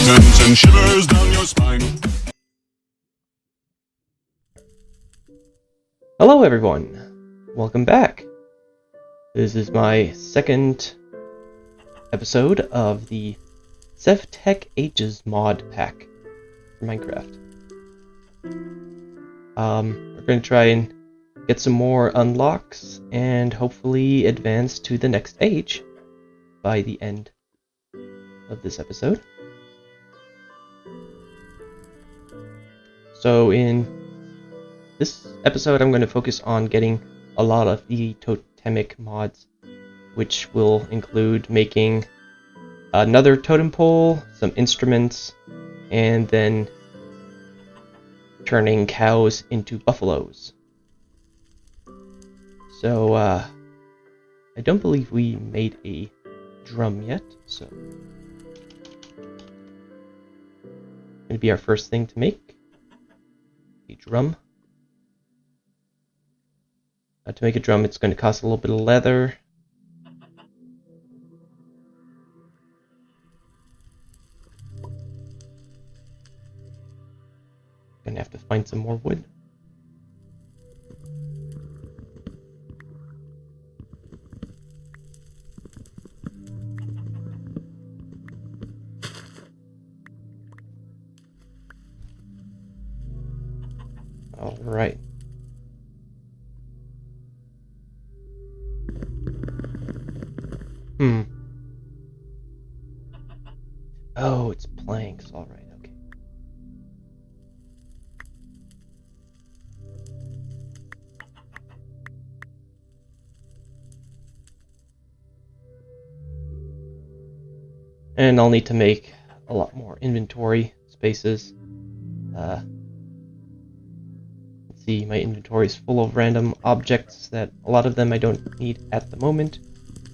send shivers down your spine. Hello everyone, welcome back. This is my second episode of the SevTech Ages mod pack for Minecraft. We're going to try and get some more unlocks and hopefully advance to the next age by the end of this episode. So in this episode I'm going to focus on getting a lot of the totemic mods, which will include making another totem pole, some instruments, and then turning cows into buffaloes. So, I don't believe we made a drum yet, so gonna be our first thing to make, a drum. To make a drum, it's going to cost a little bit of leather. Gonna have to find some more wood. All right. Oh, it's planks. All right. Okay. And I'll need to make a lot more inventory spaces. Let's see, my inventory is full of random objects that a lot of them I don't need at the moment,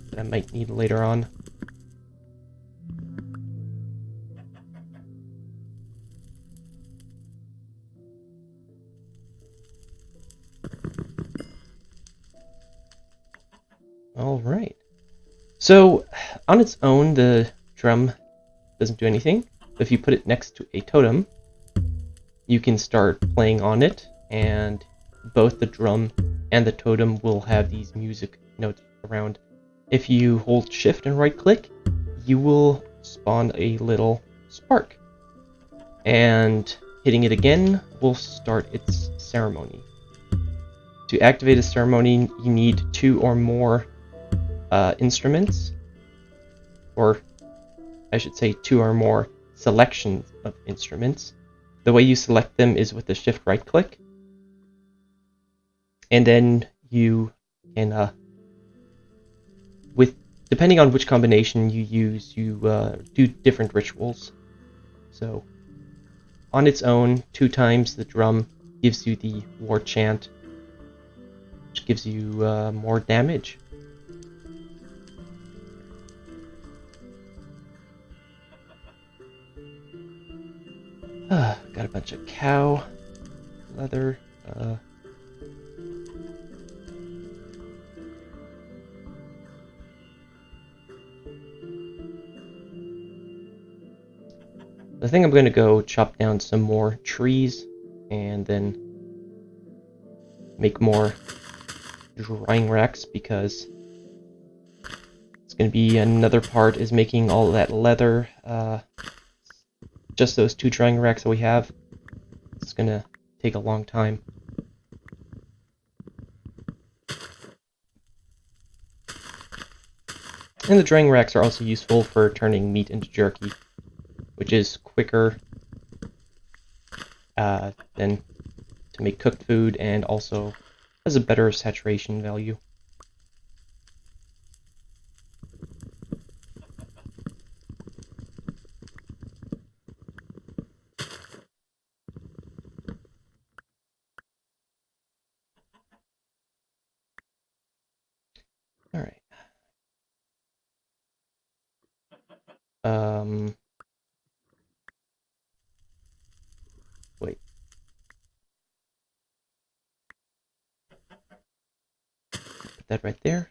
but I might need later on. Alright. So, on its own, the drum doesn't do anything. But if you put it next to a totem, you can start playing on it, and both the drum and the totem will have these music notes around. If you hold shift and right click, you will spawn a little spark. And hitting it again will start its ceremony. To activate a ceremony, you need 2 or more instruments, or I should say 2 or more selections of instruments. The way you select them is with the shift right click, and then you can depending on which combination you use, you do different rituals. So on its own, 2 times the drum gives you the war chant, which gives you more damage. Got a bunch of cow leather. I think I'm going to go chop down some more trees and then make more drying racks, because it's going to be another part is making all that leather. Just those 2 drying racks that we have, it's going to take a long time. And the drying racks are also useful for turning meat into jerky, which is quicker than to make cooked food, and also has a better saturation value. Alright. Wait. Put that right there.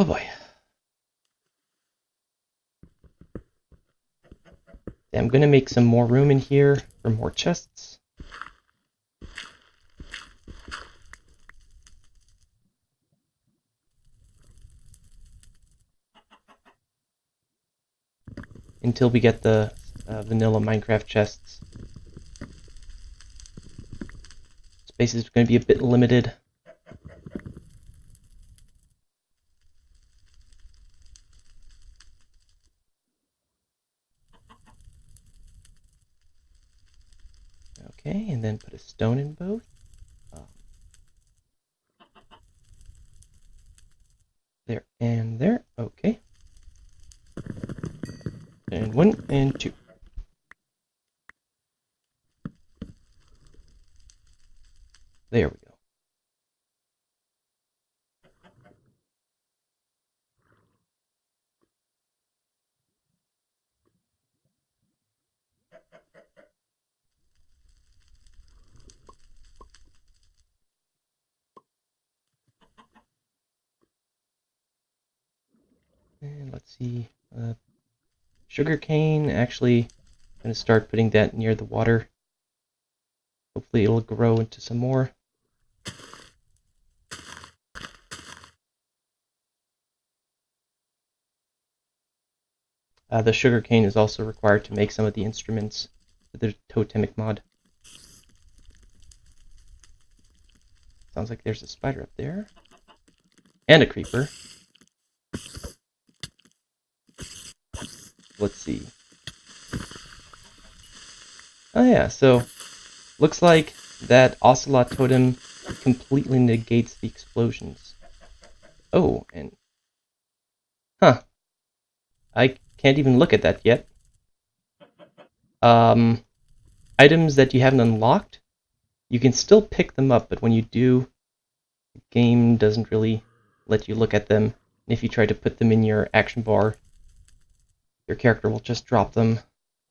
Oh boy. I'm gonna make some more room in here for more chests. Until we get the vanilla Minecraft chests. Space is going to be a bit limited. Okay, and then put a stone in both. There and there. Okay. And 1 and 2. There we go. And let's see. Sugarcane, actually, I'm going to start putting that near the water. Hopefully it'll grow into some more. The sugarcane is also required to make some of the instruments for the totemic mod. Sounds like there's a spider up there. And a creeper. Let's see. Oh yeah, so looks like that ocelot totem completely negates the explosions. Oh, and huh. I can't even look at that yet. Items that you haven't unlocked, you can still pick them up, but when you do, the game doesn't really let you look at them. And if you try to put them in your action bar, your character will just drop them.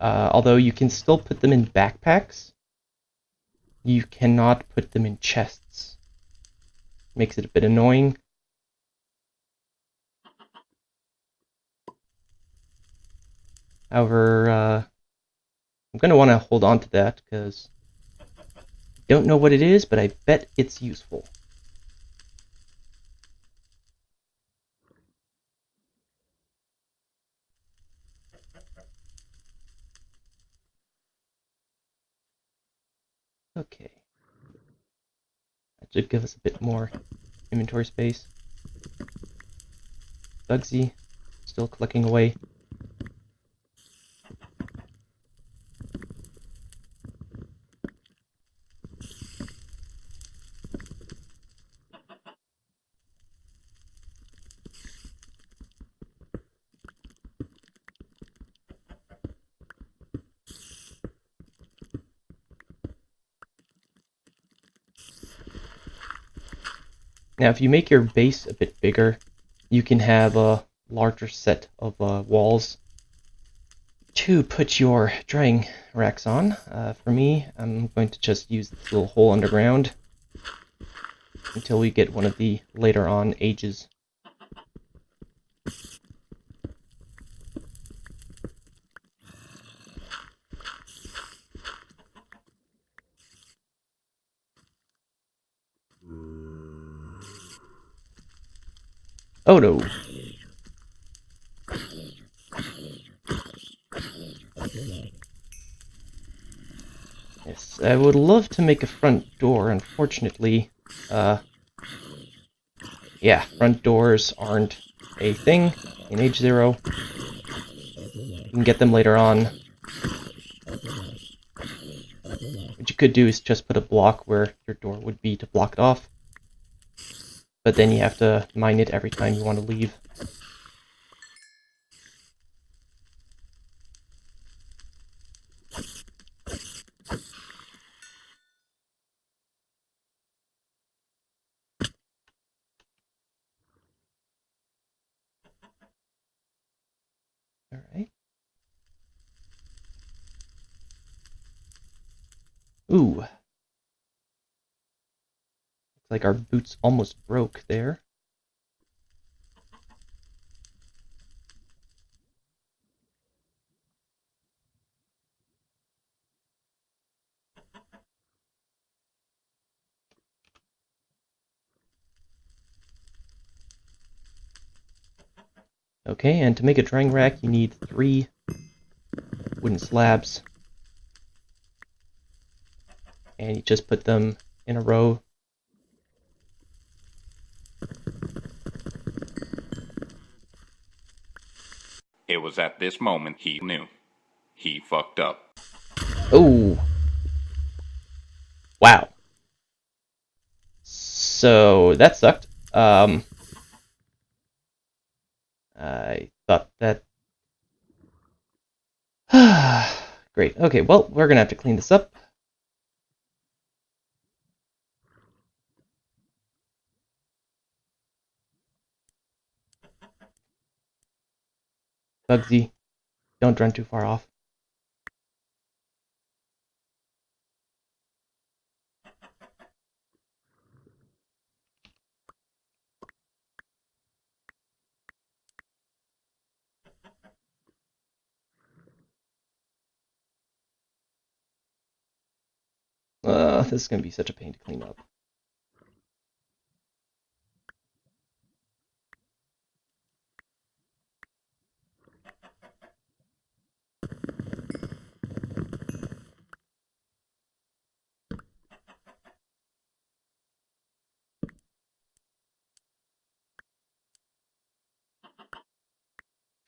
Although you can still put them in backpacks, you cannot put them in chests. Makes it a bit annoying. However, I'm going to want to hold on to that because I don't know what it is, but I bet it's useful. Okay. That should give us a bit more inventory space. Bugsy, still clicking away. Now, if you make your base a bit bigger, you can have a larger set of walls to put your drying racks on. For me, I'm going to just use this little hole underground until we get one of the later on ages. Oh no! Yes, I would love to make a front door. Unfortunately, yeah, front doors aren't a thing in H0. You can get them later on. What you could do is just put a block where your door would be to block it off. But then you have to mine it every time you want to leave. Alright. Ooh. Looks like our boots almost broke there. Okay, and to make a drying rack, you need 3 wooden slabs. And you just put them in a row. It was at this moment he knew. He fucked up. Oh! Wow. So, that sucked. I thought that... Great. Okay, well, we're gonna have to clean this up. Bugsy, don't run too far off. This is gonna be such a pain to clean up.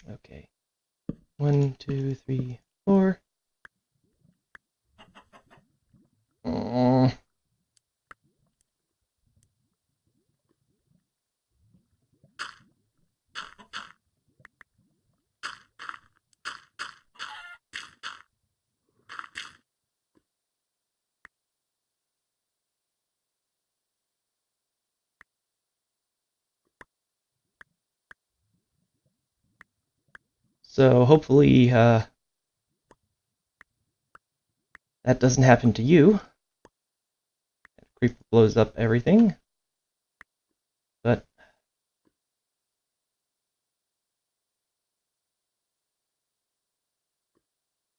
Okay. 1, 2, 3, 4. So hopefully that doesn't happen to you. Creeper blows up everything. But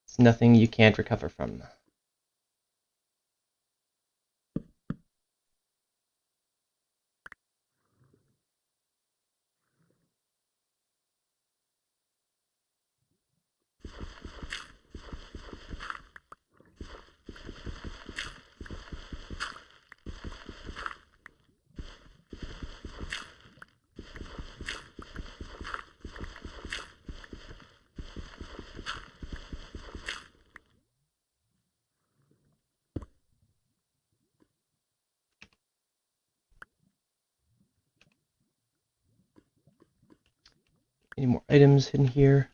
it's nothing you can't recover from. Any more items hidden here?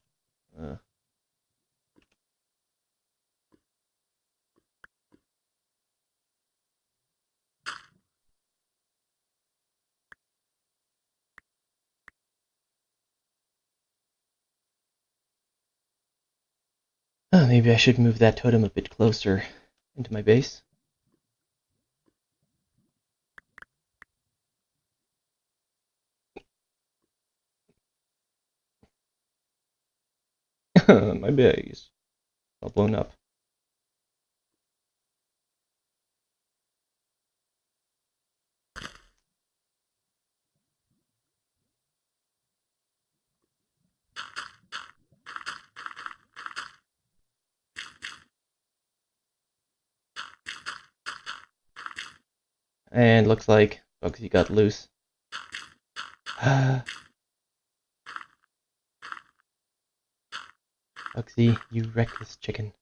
Maybe I should move that totem a bit closer into my base. My base. All blown up. And looks like Bugsy got loose. Bugsy, you reckless chicken.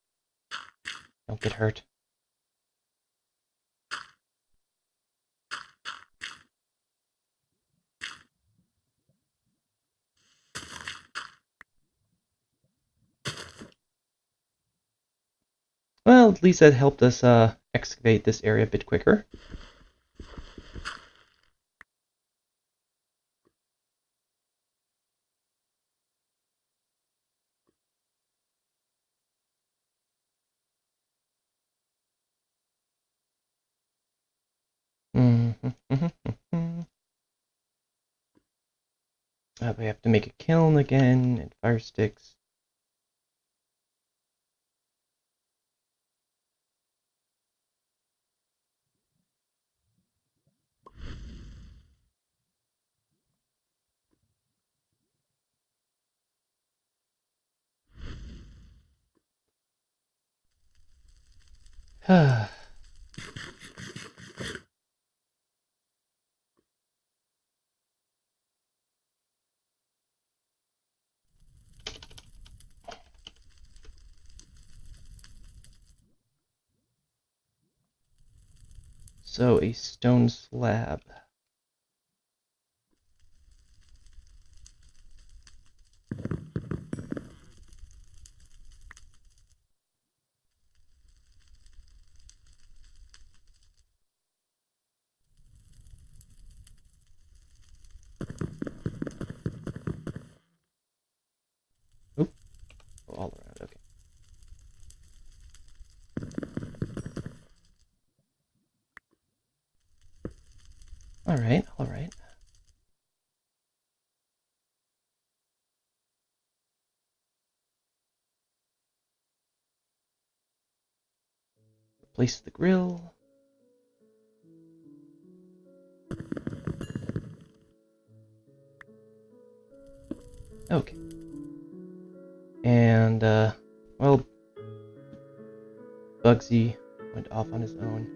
Don't get hurt. Well, at least that helped us excavate this area a bit quicker. We have to make a kiln again and fire sticks. So, a stone slab. Oop, all around, okay. Alright, alright. Replace the grill. Okay. And, well, Bugsy went off on his own.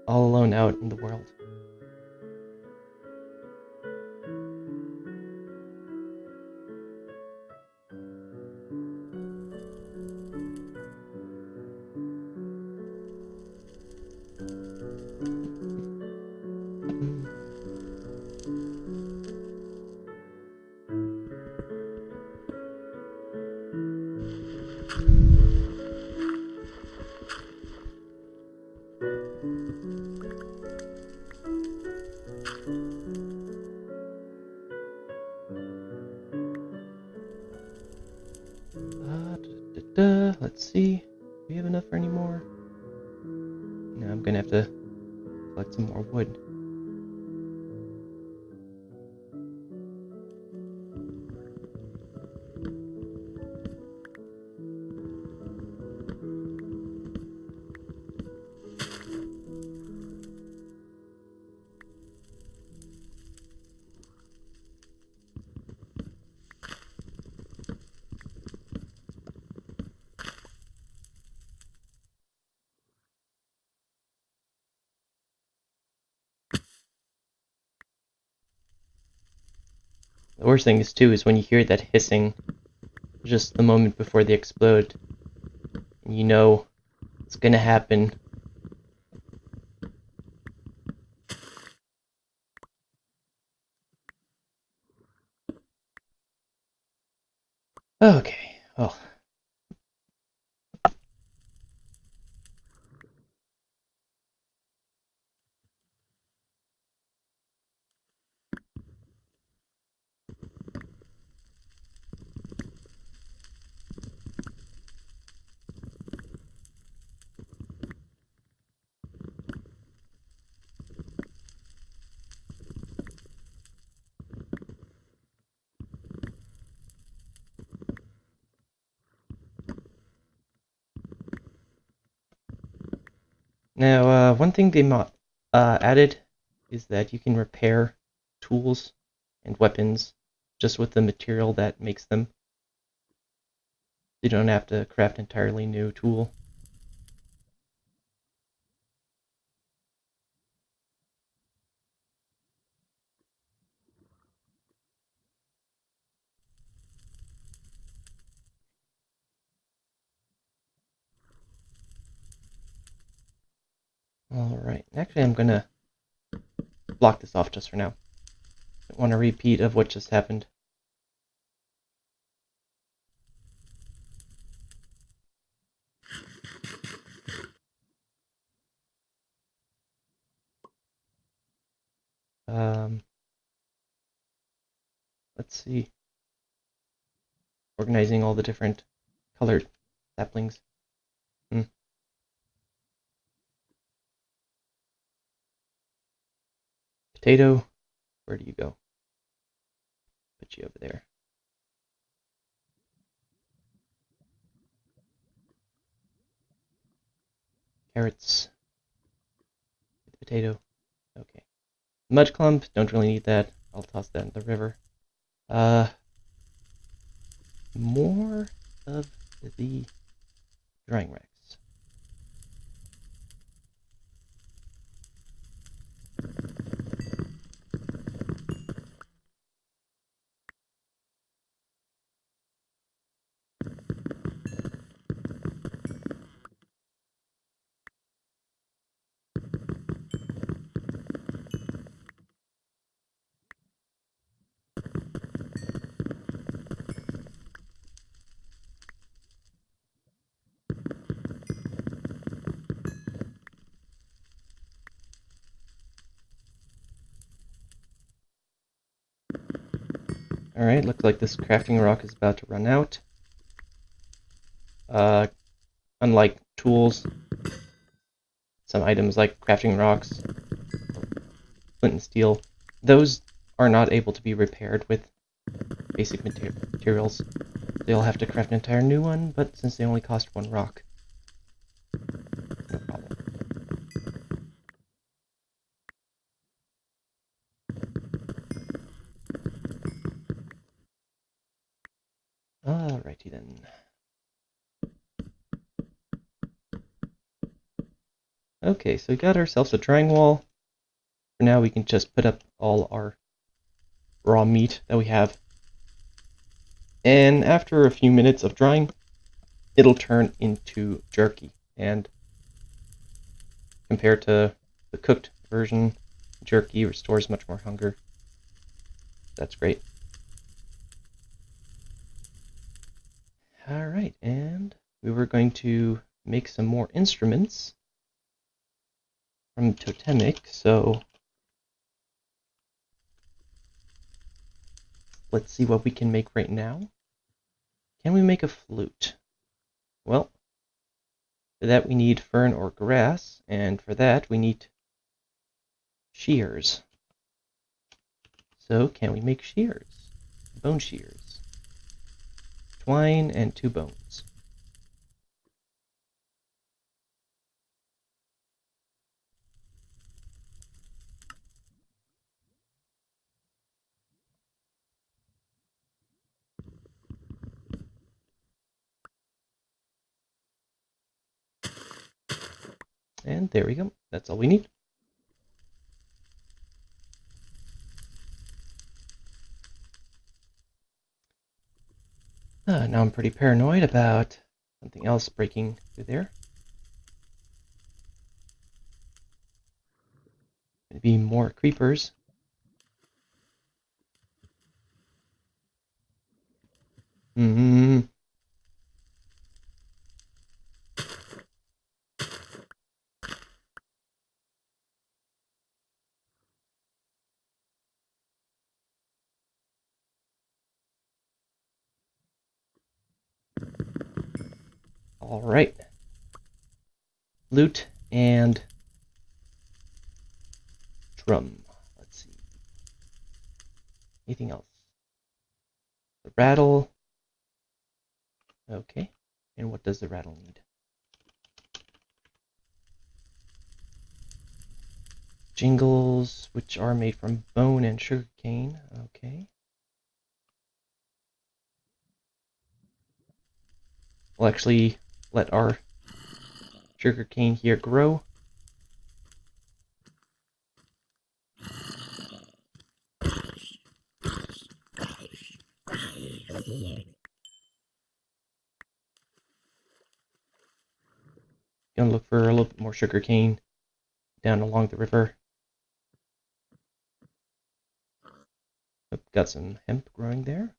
All alone out in the world. Let's see. Do we have enough for any more? No, I'm gonna have to collect some more wood. The worst thing is too is when you hear that hissing just the moment before they explode, and you know it's gonna happen. Okay, well. Now, one thing they added is that you can repair tools and weapons just with the material that makes them. You don't have to craft an entirely new tool. Alright, actually I'm gonna block this off just for now. Don't want a repeat of what just happened. Let's see. Organizing all the different colored saplings. Potato, where do you go? Put you over there. Carrots. Potato. Okay. Mud clump, don't really need that. I'll toss that in the river. More of the drying racks. Alright, looks like this crafting rock is about to run out. Unlike tools, some items like crafting rocks, flint and steel, those are not able to be repaired with basic materials. They'll have to craft an entire new one, but since they only cost 1 rock, no problem. Alrighty then. Okay, so we got ourselves a drying wall. For now, we can just put up all our raw meat that we have. And after a few minutes of drying, it'll turn into jerky. And compared to the cooked version, jerky restores much more hunger. That's great. Alright, and we were going to make some more instruments from Totemic, so let's see what we can make right now. Can we make a flute? Well, for that we need fern or grass, and for that we need shears. So can we make shears? Bone shears. Twine and 2 bones. And there we go. That's all we need. Now I'm pretty paranoid about something else breaking through there. Maybe more creepers. Alright. Lute and drum. Let's see. Anything else? The rattle. Okay. And what does the rattle need? Jingles, which are made from bone and sugarcane. Okay. We'll actually let our sugarcane here grow. Gonna look for a little bit more sugarcane down along the river. Oh, got some hemp growing there.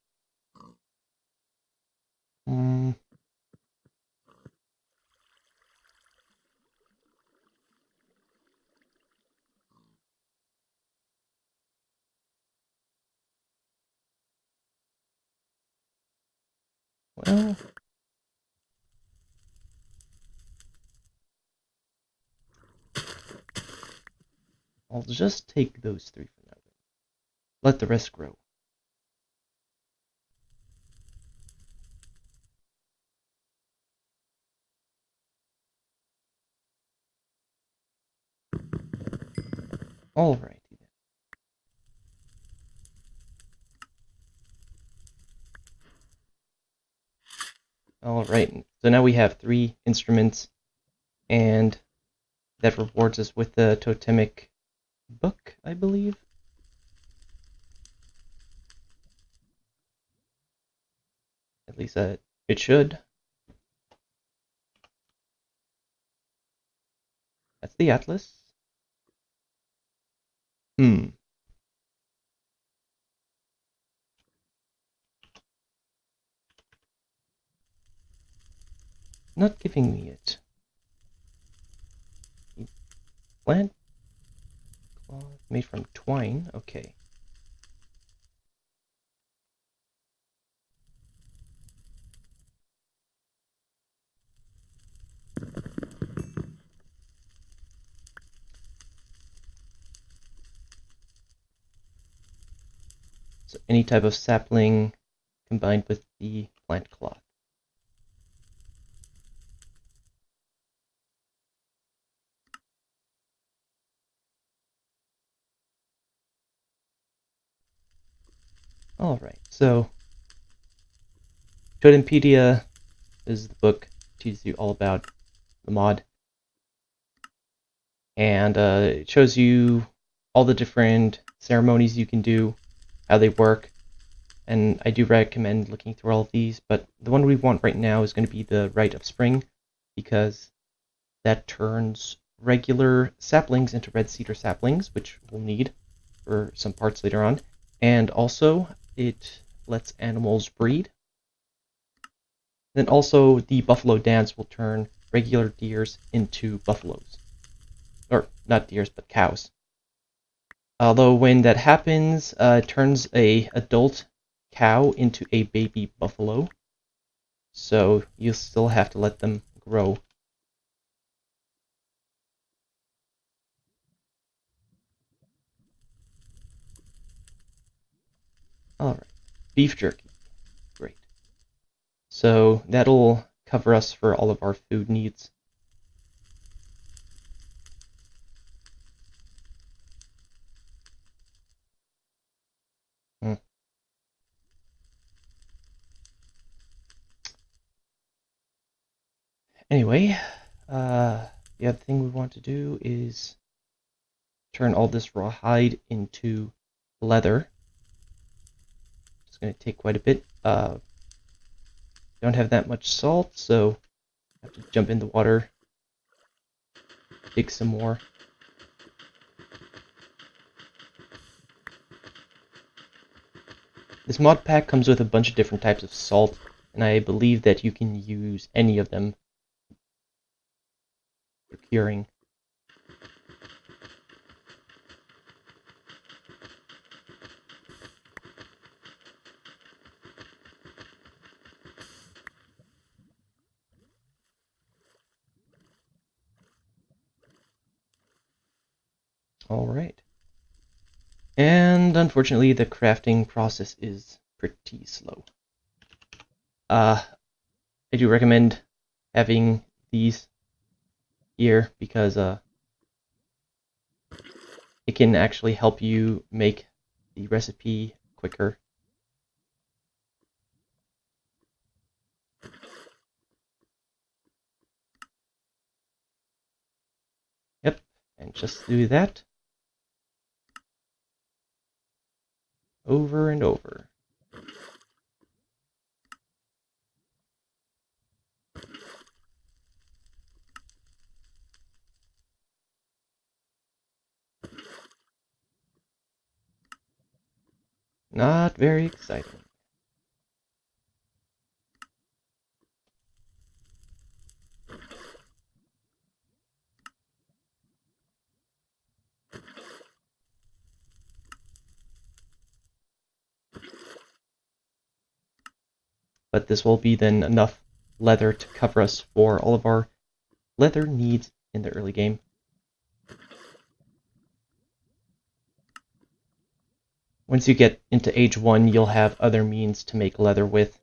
Well, I'll just take those 3 for now. Let the rest grow. Alrighty then. Alright, so now we have 3 instruments, and that rewards us with the totemic book, I believe. At least it should. That's the atlas. Not giving me it. Plant cloth made from twine. Okay. So any type of sapling combined with the plant cloth. Alright, so Totempedia is the book, teaches you all about the mod. And it shows you all the different ceremonies you can do, how they work. And I do recommend looking through all of these, but the one we want right now is going to be the Rite of Spring, because that turns regular saplings into red cedar saplings, which we'll need for some parts later on. And also, it lets animals breed. Then also, the buffalo dance will turn regular deers into buffaloes. Or, not deers, but cows. Although when that happens, it turns a adult cow into a baby buffalo. So you still have to let them grow. Alright, beef jerky. Great. So that'll cover us for all of our food needs. Anyway, the other thing we want to do is turn all this raw hide into leather. It's going to take quite a bit. Don't have that much salt, so I have to jump in the water, dig some more. This mod pack comes with a bunch of different types of salt, and I believe that you can use any of them for curing. Alright. And unfortunately, the crafting process is pretty slow. I do recommend having these here because it can actually help you make the recipe quicker. Yep, and just do that over and over. Not very exciting. But this will be then enough leather to cover us for all of our leather needs in the early game. Once you get into age 1, you'll have other means to make leather with.